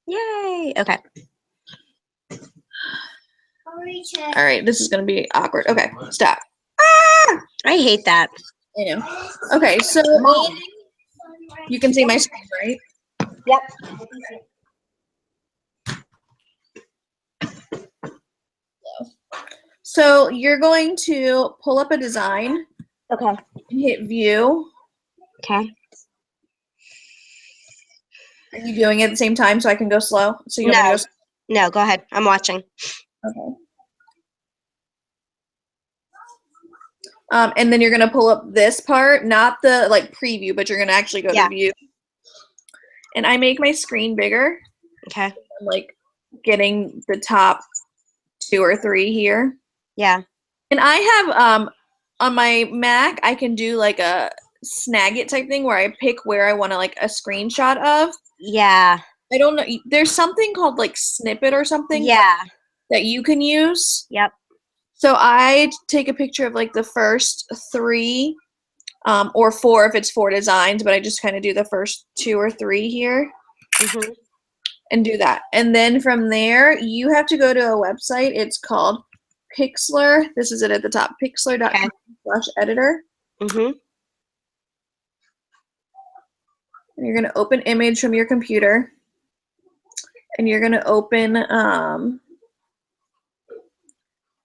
Yay. Okay. All right, this is going to be awkward. Okay, stop. I hate that. I know. Okay, so you can see my screen, right? Yep. So you're going to pull up a design. Okay. And hit view. Okay. Are you doing it at the same time so I can go slow? So you want me to go? No, go ahead. I'm watching. Okay. And then you're gonna pull up this part, not the like preview, but you're gonna actually go to view. And I make my screen bigger. Okay. I'm like getting the top 2 or 3 here. Yeah. And I have on my Mac, I can do like a snag it type thing where I pick where I want to like a screenshot of. Yeah. I don't know. There's something called like snippet or something. Yeah. That you can use. Yep. So I take a picture of like the first 3 or 4 if it's 4 designs, but I just kind of do the first 2 or 3 here and do that. And then from there, you have to go to a website. It's called Pixlr. This is it at the top, pixlr.com/editor. And you're going to open image from your computer. And you're going to open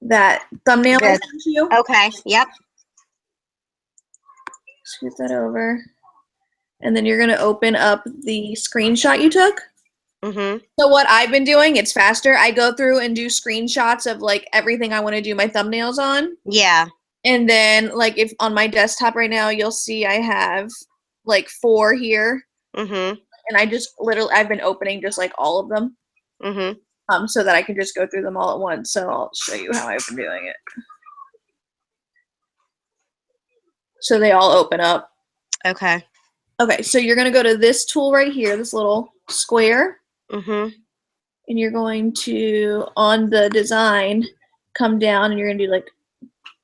that thumbnail I sent you. Okay, yep. Scoot that over. And then you're going to open up the screenshot you took. So what I've been doing, it's faster. I go through and do screenshots of like everything I want to do my thumbnails on. Yeah. And then like if on my desktop right now, you'll see I have like 4 here. And I just literally, I've been opening just like all of them. So that I can just go through them all at once. So I'll show you how I've been doing it. So they all open up. Okay. Okay, so you're going to go to this tool right here, this little square. And you're going to, on the design, come down and you're going to do like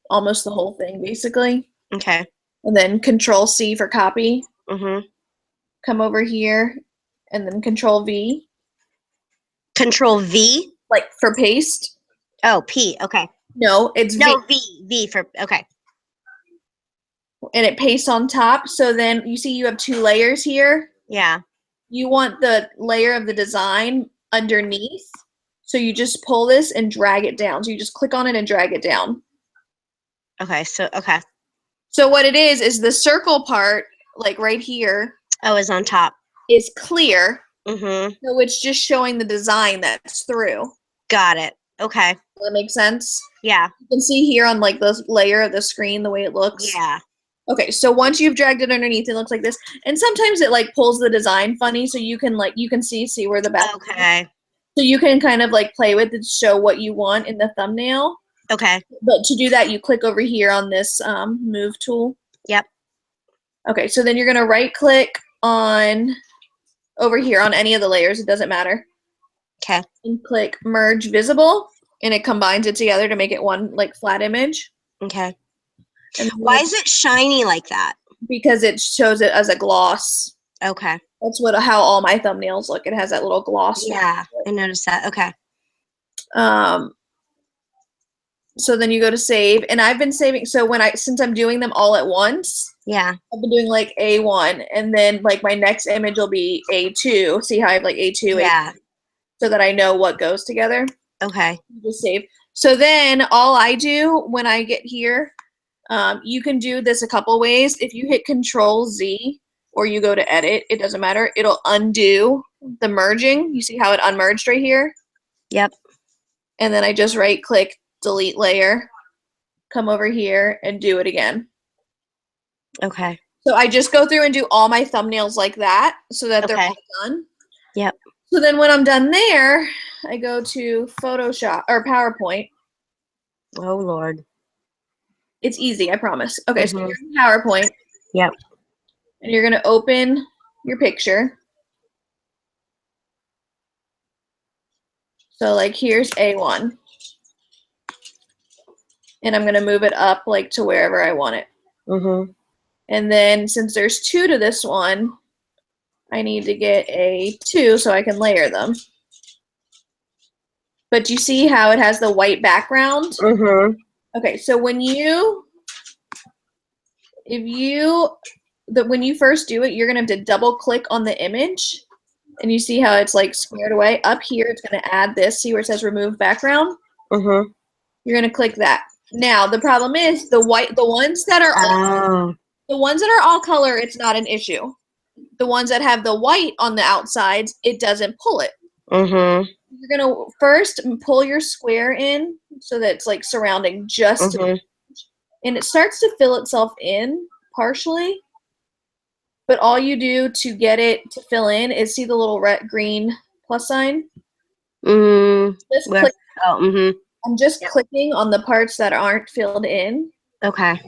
almost the whole thing basically. Okay. And then Control C for copy. Mm-hmm. Come over here and then Control V. Control V? Like for paste. Oh, P. Okay. No, it's no, V. V. V for, okay. And it pastes on top. So then you see you have two layers here. Yeah. You want the layer of the design underneath. So you just pull this and drag it down. So you just click on it and drag it down. Okay, so, okay. So what it is the circle part, like right here. Oh, is on top. Is clear. Mm-hmm. So it's just showing the design that's through. Got it. Okay. Does that make sense? Yeah. You can see here on like this layer of the screen the way it looks. Yeah. Okay, so once you've dragged it underneath, it looks like this. And sometimes it like pulls the design funny, so you can like see where the back. Okay. Is. So you can kind of like play with it to show what you want in the thumbnail. Okay. But to do that, you click over here on this move tool. Yep. Okay, so then you're gonna right click on over here on any of the layers. It doesn't matter. Okay. And click merge visible, and it combines it together to make it one like flat image. Okay. Why is it shiny like that? Because it shows it as a gloss. Okay. That's how all my thumbnails look. It has that little gloss. Yeah, I noticed that. Okay. So then you go to save, and I've been saving. So since I'm doing them all at once. Yeah. I've been doing like A1, and then like my next image will be A2. See how I have like A2? Yeah. A2, so that I know what goes together. Okay. Just save. So then all I do when I get here. You can do this a couple ways. If you hit Control Z or you go to edit, it doesn't matter. It'll undo the merging. You see how it unmerged right here? Yep. And then I just right click, delete layer, come over here and do it again. Okay. So I just go through and do all my thumbnails like that so that they're all done. Yep. So then when I'm done there, I go to Photoshop or PowerPoint. Oh, Lord. It's easy, I promise. Okay, so you're in PowerPoint. Yep. And you're going to open your picture. So, like, here's A1. And I'm going to move it up, like, to wherever I want it. And then, since there's 2 to this one, I need to get a 2 so I can layer them. But you see how it has the white background? Mm-hmm. Okay, so when you first do it, you're gonna have to double click on the image, and you see how it's like squared away. Up here, it's gonna add this. See where it says remove background? Mm-hmm. You're gonna click that. Now the problem is the ones that are all color, it's not an issue. The ones that have the white on the outsides, it doesn't pull it. Mm-hmm. You're gonna first pull your square in so that it's like surrounding just, and it starts to fill itself in partially. But all you do to get it to fill in is see the little red green plus sign. Just click. Oh, mm-hmm. I'm just clicking on the parts that aren't filled in. Okay.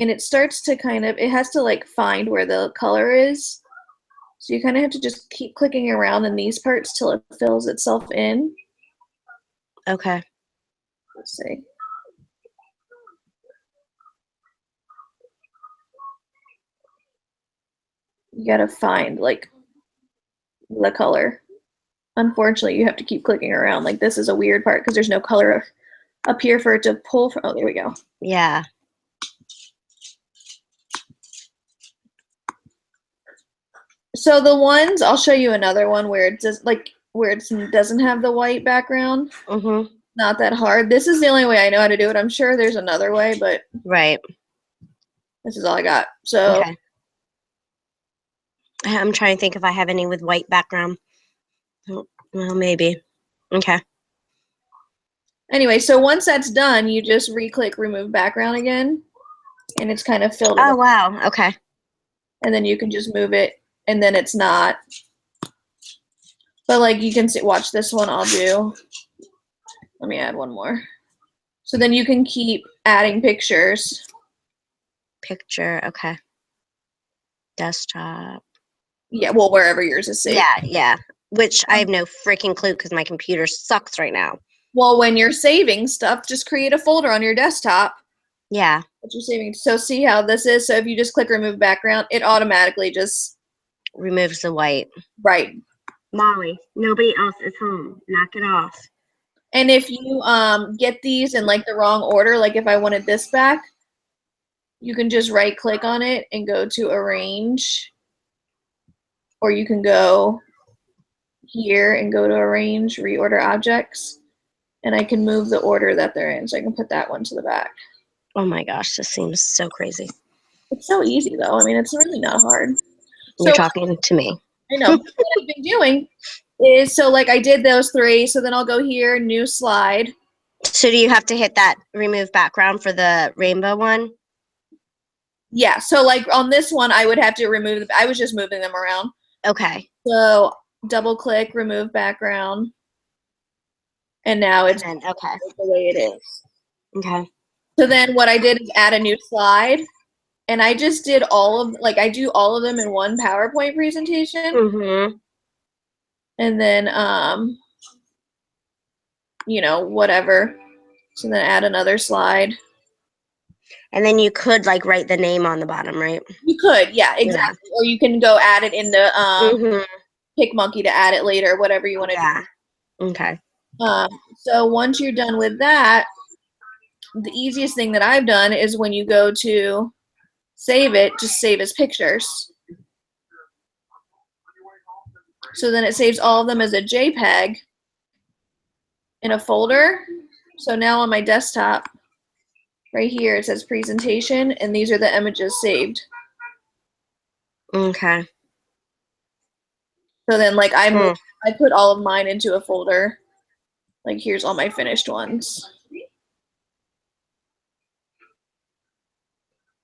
And it starts to it has to like find where the color is. So you kind of have to just keep clicking around in these parts till it fills itself in. Okay. Let's see. You gotta find like the color. Unfortunately, you have to keep clicking around. Like this is a weird part because there's no color up here for it to pull from. Oh, there we go. Yeah. So the ones, I'll show you another one where it doesn't have the white background. Mm-hmm. Not that hard. This is the only way I know how to do it. I'm sure there's another way, but right. This is all I got. So okay. I'm trying to think if I have any with white background. Well, maybe. Okay. Anyway, so once that's done, you just re-click remove background again, and it's kind of filled. Oh, wow. Okay. And then you can just move it, and then it's not. But like you can see, watch this one I'll do. Let me add one more. So then you can keep adding pictures. Picture, okay. Desktop. Yeah, well, wherever yours is saved. Yeah. Which I have no freaking clue because my computer sucks right now. Well, when you're saving stuff, just create a folder on your desktop. Yeah. That you're saving. So see how this is? So if you just click remove background, it automatically just removes the white. Right. Molly, nobody else is home. Knock it off. And if you get these in like the wrong order, like if I wanted this back, you can just right click on it and go to arrange. Or you can go here and go to arrange, reorder objects. And I can move the order that they're in. So I can put that one to the back. Oh my gosh, this seems so crazy. It's so easy though. I mean, it's really not hard. You're talking to me. I know. What I've been doing is, so like I did those 3, so then I'll go here, new slide. So do you have to hit that remove background for the rainbow one? Yeah, so like on this one, I would have to remove, I was just moving them around. Okay. So double click, remove background. And now it's okay. The way it is. Okay. So then what I did is add a new slide. And I just did I do all of them in one PowerPoint presentation. Mm-hmm. And then, whatever. So then add another slide. And then you could like write the name on the bottom, right? You could, yeah, exactly. Yeah. Or you can go add it in the PicMonkey to add it later, whatever you want to do. Okay. So once you're done with that, the easiest thing that I've done is when you go to save it, just save as pictures. So then it saves all of them as a JPEG in a folder. So now on my desktop, right here, it says presentation, and these are the images saved. Okay. So then, like, I put all of mine into a folder. Like, here's all my finished ones.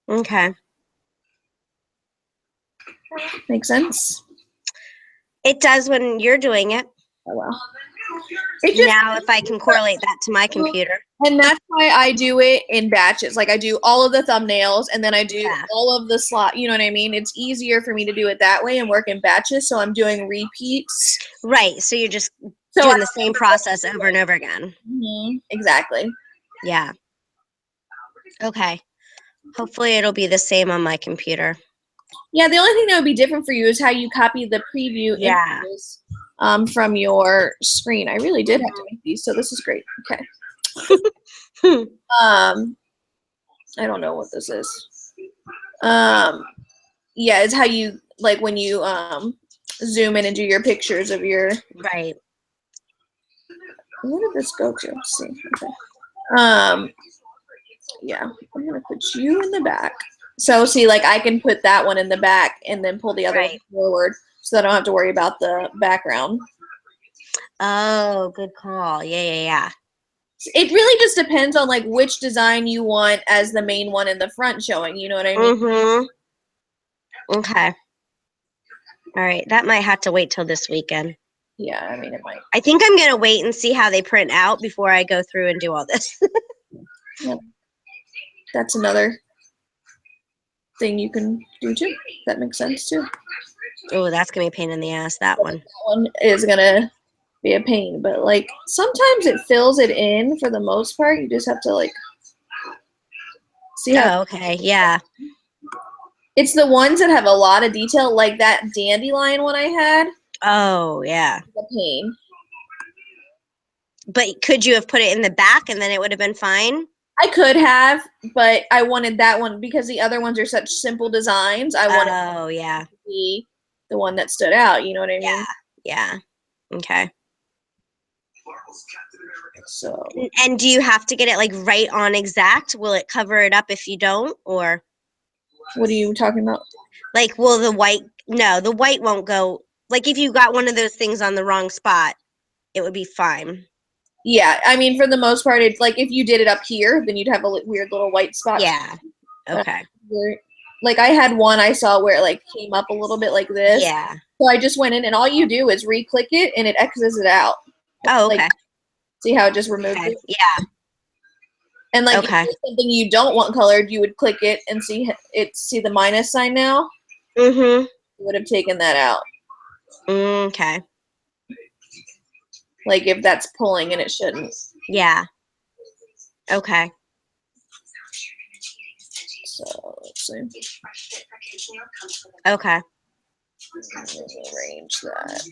Okay. Make sense? It does when you're doing it. Oh, well. Now, if I can correlate that to my computer. And that's why I do it in batches. Like I do all of the thumbnails and then I do all of the slot. You know what I mean? It's easier for me to do it that way and work in batches. So I'm doing repeats. Right. So you're just doing the same process over and over again. Mm-hmm. Exactly. Yeah. Okay. Hopefully it'll be the same on my computer. Yeah, the only thing that would be different for you is how you copy the preview images from your screen. I really did have to make these, so this is great. Okay. I don't know what this is. Yeah, it's how you, like, when you zoom in and do your pictures of your. Right. Where did this go to? Let's see. Okay. Yeah, I'm gonna put you in the back. So see, like, I can put that one in the back and then pull the other one forward, so that I don't have to worry about the background. Oh, good call. Yeah. It really just depends on like which design you want as the main one in the front showing. You know what I mean? Mm-hmm. Okay. All right. That might have to wait till this weekend. Yeah, I mean, it might. I think I'm going to wait and see how they print out before I go through and do all this. Yeah. That's another thing you can do too. That makes sense too. Oh, that's going to be a pain in the ass, that one. That one is going to be a pain, but like sometimes it fills it in for the most part. You just have to like see how. Oh, okay. Yeah. It's the ones that have a lot of detail, like that dandelion one I had. Oh, yeah. A pain. But could you have put it in the back and then it would have been fine? I could have, but I wanted that one because the other ones are such simple designs. I wanted yeah. to be the one that stood out. You know what I mean? Yeah. Okay. So. And do you have to get it like right on exact? Will it cover it up if you don't, or? What are you talking about? Like, will the white? No, the white won't go. Like, if you got one of those things on the wrong spot, it would be fine. Yeah, I mean, for the most part, it's like if you did it up here, then you'd have a weird little white spot. Yeah. Okay. Like I had one I saw where it like came up a little bit like this. Yeah. So I just went in, and all you do is re-click it, and it X's it out. Oh, okay. Like, see how it just removed it? Yeah. And like if there's something you don't want colored, you would click it and see the minus sign now. Mm-hmm. You would have taken that out. Okay. Like if that's pulling and it shouldn't. Yeah. Okay. So let's see. Okay. Arrange that.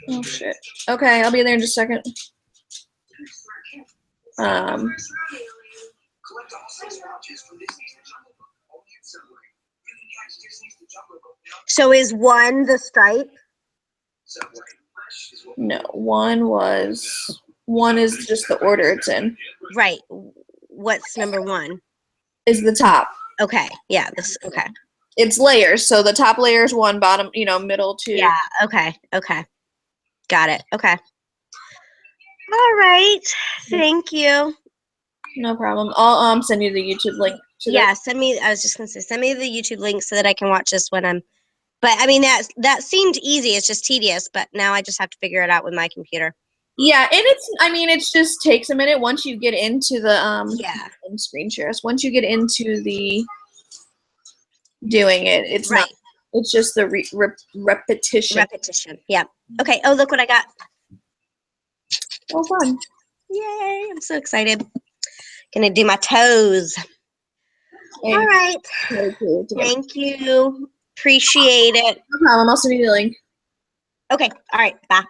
Oh shit. Okay, I'll be there in just a second. So is one the stripe? No, one is just the order it's in. Right. What's number one? Is the top. Okay. Yeah. Okay. It's layers. So the top layer is one, bottom, middle two. Yeah. Okay. Got it. Okay. All right. Thank you. No problem. I'll send you the YouTube link. Send me. I was just gonna say, send me the YouTube link so that I can watch this when I'm. But I mean, that seemed easy. It's just tedious. But now I just have to figure it out with my computer. Yeah, and it just takes a minute once you get into the screen shares. Once you get into the doing it, it's not. It's just the repetition. Repetition. Yeah. Okay. Oh, look what I got. Oh, fun. Yay. I'm so excited. Gonna do my toes. All right. Thank you. Appreciate it. No problem. I'll send you the link. Okay. All right. Bye.